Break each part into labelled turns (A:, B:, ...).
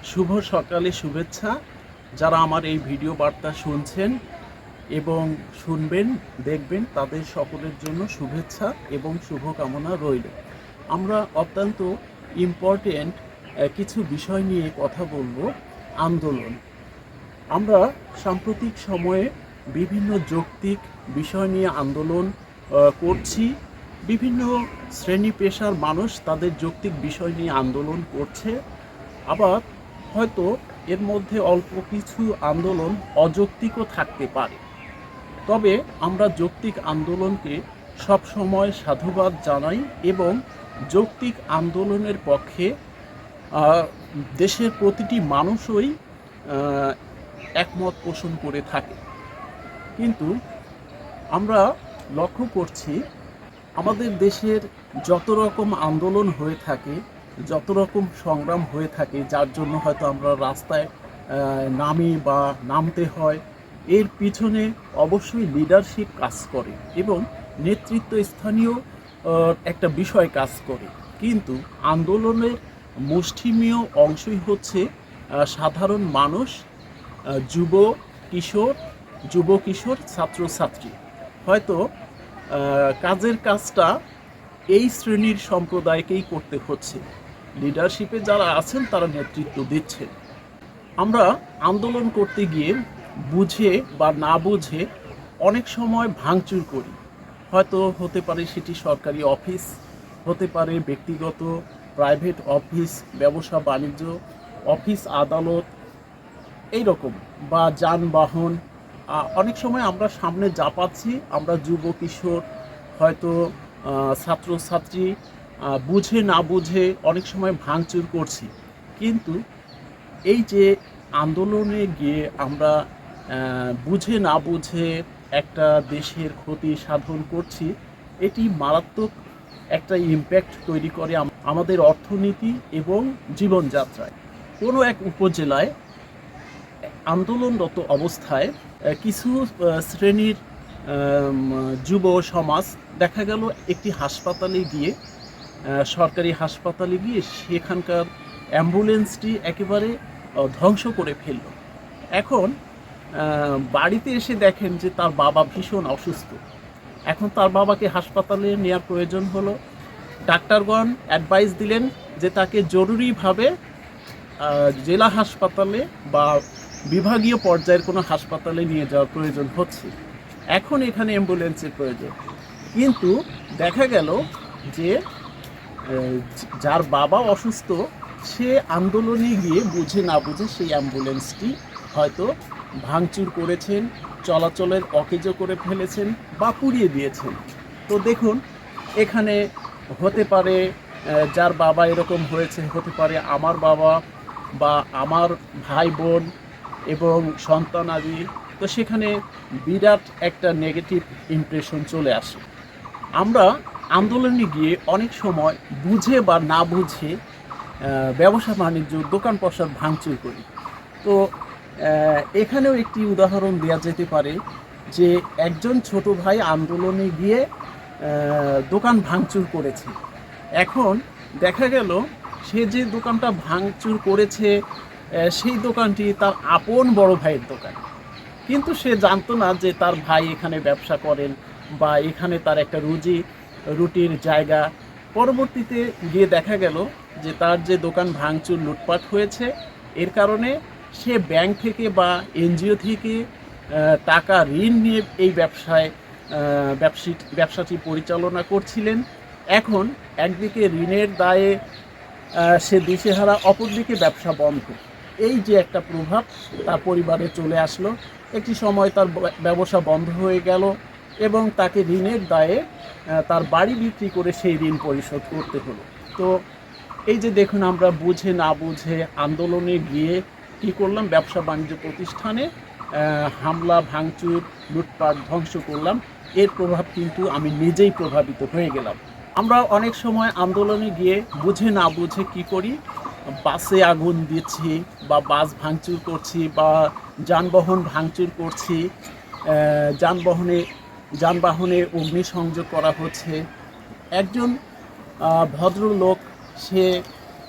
A: শুভ সকালে শুভেচ্ছা। যারা আমার এই ভিডিও বার্তা শুনছেন এবং শুনবেন, দেখবেন, তাদের সকলের জন্য শুভেচ্ছা এবং শুভকামনা রইল। আমরা অত্যন্ত ইম্পর্টেন্ট কিছু বিষয় নিয়ে কথা বলবো। আন্দোলন। আমরা সাম্প্রতিক সময়ে বিভিন্ন যৌক্তিক বিষয় নিয়ে আন্দোলন করছি। বিভিন্ন শ্রেণী পেশার মানুষ তাদের যৌক্তিক বিষয় নিয়ে আন্দোলন করছে। আবার হয়তো এর মধ্যে অল্প কিছু আন্দোলন অযৌক্তিকও থাকতে পারে। তবে আমরা যৌক্তিক আন্দোলনকে সবসময় সাধুবাদ জানাই এবং যৌক্তিক আন্দোলনের পক্ষে দেশের প্রতিটি মানুষই একমত পোষণ করে থাকে। কিন্তু আমরা লক্ষ্য করছি আমাদের দেশের যত রকম আন্দোলন হয়ে থাকে, যত রকম সংগ্রাম হয়ে থাকে, যার জন্য হয়তো আমরা রাস্তায় নামি বা নামতে হয়, এর পিছনে অবশ্যই লিডারশিপ কাজ করে এবং নেতৃত্ব স্থানীয় একটা বিষয় কাজ করে। কিন্তু আন্দোলনের মুষ্টিমেয় অংশই হচ্ছে সাধারণ মানুষ, যুব কিশোর ছাত্রছাত্রী। হয়তো কাজের কাজটা এই শ্রেণীর সম্প্রদায়কেই করতে হচ্ছে। লিডারশিপে যারা আছেন তারা নেতৃত্ব দিচ্ছেন। আমরা আন্দোলন করতে গিয়ে বুঝে বা না বুঝে অনেক সময় ভাঙচুর করি। হয়তো হতে পারে সেটি সরকারি অফিস, হতে পারে ব্যক্তিগত প্রাইভেট অফিস, ব্যবসা বাণিজ্য অফিস, আদালত, এইরকম, বা যানবাহন। অনেক সময় আমরা সামনে যা পাচ্ছি, আমরা যুব কিশোর, হয়তো ছাত্রছাত্রী, বুঝে না বুঝে অনেক সময় ভাঙচুর করছি। কিন্তু এই যে আন্দোলনে গিয়ে আমরা বুঝে না বুঝে একটা দেশের ক্ষতি সাধন করছি, এটি মারাত্মক একটা ইমপ্যাক্ট তৈরি করে আমাদের অর্থনীতি এবং জীবনযাত্রায়। কোনো এক উপজেলায় আন্দোলনরত অবস্থায় কিছু শ্রেণীর যুব সমাজ দেখা গেল একটি হাসপাতালে গিয়ে, সরকারি হাসপাতালে গিয়ে সেখানকার অ্যাম্বুলেন্সটি একেবারে ধ্বংস করে ফেলল। এখন বাড়িতে এসে দেখেন যে তার বাবা ভীষণ অসুস্থ। এখন তার বাবাকে হাসপাতালে নেওয়ার প্রয়োজন হলো। ডাক্তারগণ অ্যাডভাইস দিলেন যে তাকে জরুরিভাবে জেলা হাসপাতালে বা বিভাগীয় পর্যায়ের কোনো হাসপাতালে নিয়ে যাওয়ার প্রয়োজন হচ্ছে। এখন এখানে অ্যাম্বুলেন্সের প্রয়োজন। কিন্তু দেখা গেল যে যার বাবা অসুস্থ, সে আন্দোলনে গিয়ে বুঝে না বুঝে সেই অ্যাম্বুলেন্সটি হয়তো ভাঙচুর করেছেন, চলাচলের অকেজো করে ফেলেছেন বা পুড়িয়ে দিয়েছেন। তো দেখুন, এখানে হতে পারে যার বাবা এরকম হয়েছে, হতে পারে আমার বাবা বা আমার ভাই বোন এবং সন্তানাদি। তো সেখানে বিরাট একটা নেগেটিভ ইমপ্রেশন চলে আসে। আমরা আন্দোলনে গিয়ে অনেক সময় বুঝে বা না বুঝে ব্যবসা বাণিজ্য, দোকান পসর ভাঙচুর করি। তো এখানেও একটি উদাহরণ দেওয়া যেতে পারে যে একজন ছোট ভাই আন্দোলনে গিয়ে দোকান ভাঙচুর করেছে। এখন দেখা গেল সে যে দোকানটা ভাঙচুর করেছে, সেই দোকানটি তার আপন বড় ভাইয়ের দোকান। কিন্তু সে জানতো না যে তার ভাই এখানে ব্যবসা করেন বা এখানে তার একটা রুটির জায়গা। পরবর্তীতে গিয়ে দেখা গেল যে তার যে দোকান ভাঙচুর, লুটপাট হয়েছে, এর কারণে সে ব্যাংক থেকে বা এনজিও থেকে টাকা ঋণ নিয়ে এই ব্যবসাটি পরিচালনা করছিলেন। এখন একদিকে ঋণের দায়ে সে দিশেহারা, অপরদিকে ব্যবসা বন্ধ। এই যে একটা প্রভাব তার পরিবারে চলে আসলো। একটি সময় তার ব্যবসা বন্ধ হয়ে গেল এবং তাকে ঋণের দায়ে তার বাড়ি বিক্রি করে সেই ঋণ পরিশোধ করতে হলো। তো এই যে দেখুন, আমরা বুঝে না বুঝে আন্দোলনে গিয়ে কী করলাম, ব্যবসা বাণিজ্য প্রতিষ্ঠানে হামলা, ভাঙচুর, লুটপাট, ধ্বংস করলাম। এর প্রভাব কিন্তু আমি নিজেই প্রভাবিত হয়ে গেলাম। আমরা অনেক সময় আন্দোলনে গিয়ে বুঝে না বুঝে কি করি, বাসে আগুন দিচ্ছি বা বাস ভাঙচুর করছি বা যানবাহন ভাঙচুর করছি, যানবাহনে অগ্নিসংযোগ করা হচ্ছে। একজন ভদ্রলোক, সে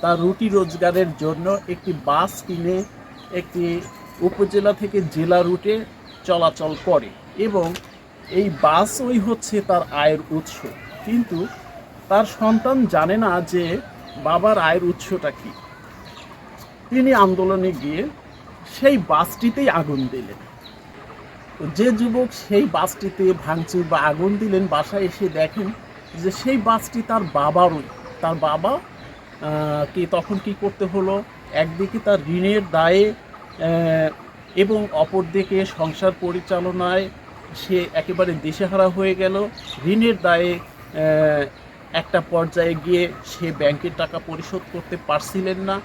A: তার রুটি রোজগারের জন্য একটি বাস কিনে একটি উপজেলা থেকে জেলা রুটে চলাচল করে এবং এই বাসই হচ্ছে তার আয়ের উৎস। কিন্তু তার সন্তান জানে না যে বাবার আয়ের উৎসটা কী। তিনি আন্দোলনে গিয়ে সেই বাসটিতেই আগুন দিলেন। যে যুবক সেই বাসটিতে ভাঙচুর বা আগুন দিলেন, বাসায় এসে দেখেন যে সেই বাসটি তার বাবারই। তার বাবা কে তখন কি করতে হলো, একদিকে তার ঋণের দায়ে এবং অপরদিকে সংসার পরিচালনায় সে একেবারে দিশেহারা হয়ে গেল। ঋণের দায়ে একটা পর্যায়ে গিয়ে সে ব্যাংকের টাকা পরিশোধ করতে পারছিলেন না,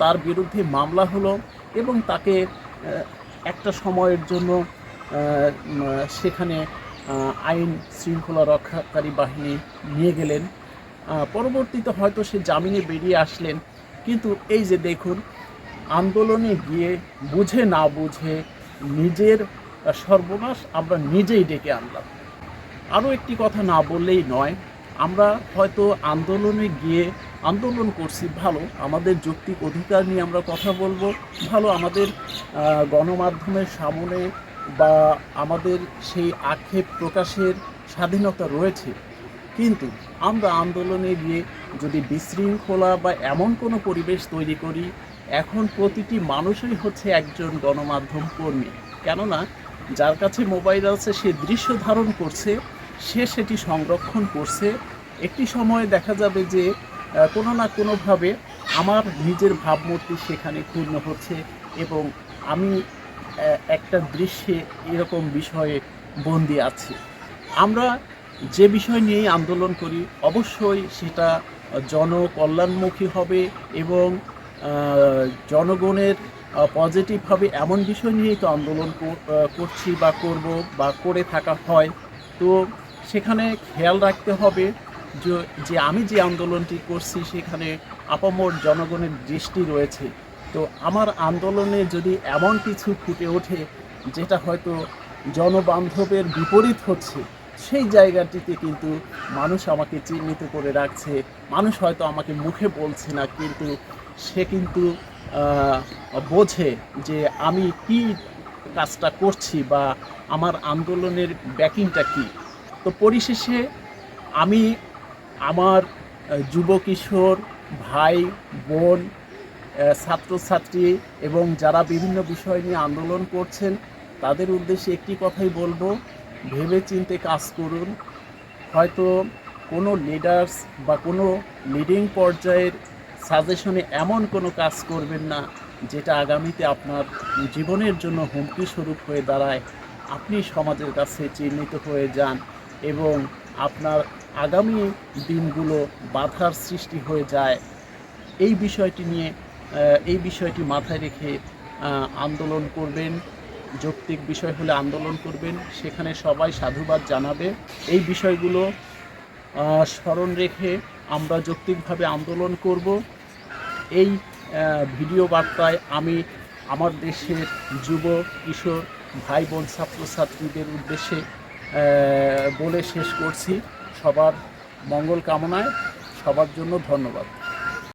A: তার বিরুদ্ধে মামলা হলো এবং তাকে একটা সময়ের জন্য সেখানে আইন শৃঙ্খলা রক্ষাকারী বাহিনী নিয়ে গেলেন। পরবর্তীতে হয়তো সে জামিনে বেরিয়ে আসলেন। কিন্তু এই যে দেখুন, আন্দোলনে গিয়ে বুঝে না বুঝে নিজের সর্বনাশ আমরা নিজেই ডেকে আনলাম। আরও একটি কথা না বললেই নয়, আমরা হয়তো আন্দোলনে গিয়ে আন্দোলন করছি ভালো, আমাদের যৌক্তিক অধিকার নিয়ে আমরা কথা বলবো ভালো, আমাদের গণমাধ্যমের সামনে বা আমাদের সেই আক্ষেপ প্রকাশের স্বাধীনতা রয়েছে। কিন্তু আমরা আন্দোলনে গিয়ে যদি বিশৃঙ্খলা বা এমন কোনো পরিবেশ তৈরি করি, এখন প্রতিটি মানুষই হচ্ছে একজন গণমাধ্যম কর্মী। কেননা যার কাছে মোবাইল আছে সে দৃশ্য ধারণ করছে, সে সেটি সংরক্ষণ করছে। একটি সময়ে দেখা যাবে যে কোনো না কোনোভাবে আমার নিজের ভাবমূর্তি সেখানে ক্ষুণ্ণ হচ্ছে এবং আমি একটা দৃশ্যে এরকম বিষয়ে বন্দি আছি। আমরা যে বিষয় নিয়েই আন্দোলন করি অবশ্যই সেটা জনকল্যাণমুখী হবে এবং জনগণের পজিটিভভাবে এমন বিষয় নিয়েই তো আন্দোলন করছি বা করব বা করে থাকা হয়। তো সেখানে খেয়াল রাখতে হবে যে আমি যে আন্দোলনটি করছি সেখানে আপামর জনগণের দৃষ্টি রয়েছে। তো আমার আন্দোলনে যদি এমন কিছু ফুটে ওঠে যেটা হয়তো জনবান্ধবের বিপরীত হচ্ছে, সেই জায়গাটিতে কিন্তু মানুষ আমাকে চিহ্নিত করে রাখছে। মানুষ হয়তো আমাকে মুখে বলছে না, কিন্তু সে কিন্তু বোঝে যে আমি কি কাজটা করছি বা আমার আন্দোলনের ব্যাকিংটা কী। তো পরিশেষে আমি আমার যুব কিশোর ভাই বোন, ছাত্রছাত্রী এবং যারা বিভিন্ন বিষয় নিয়ে আন্দোলন করছেন তাদের উদ্দেশ্যে একটি কথাই বলবো, ভেবেচিন্তে কাজ করুন। হয়তো কোনো লিডার্স বা কোনো লিডিং পর্যায়ের সাজেশনে এমন কোনো কাজ করবেন না যেটা আগামীতে আপনার জীবনের জন্য হুমকি স্বরূপ হয়ে দাঁড়ায়, আপনি সমাজের কাছে চিহ্নিত হয়ে যান এবং আপনার আগামী দিনগুলো বাধার সৃষ্টি হয়ে যায়। এই বিষয়টি মাথায় রেখে আন্দোলন করবেন। যৌক্তিক বিষয় হলে আন্দোলন করবেন, সেখানে সবাই সাধুবাদ জানাবে। এই বিষয়গুলো স্মরণ রেখে আমরা যৌক্তিকভাবে আন্দোলন করব। এই ভিডিও বার্তায় আমি আমার দেশের যুব কিশোর ভাই বোন ছাত্রছাত্রীদের উদ্দেশ্যে বলে শেষ করছি। সবার মঙ্গল কামনায় সবার জন্য ধন্যবাদ।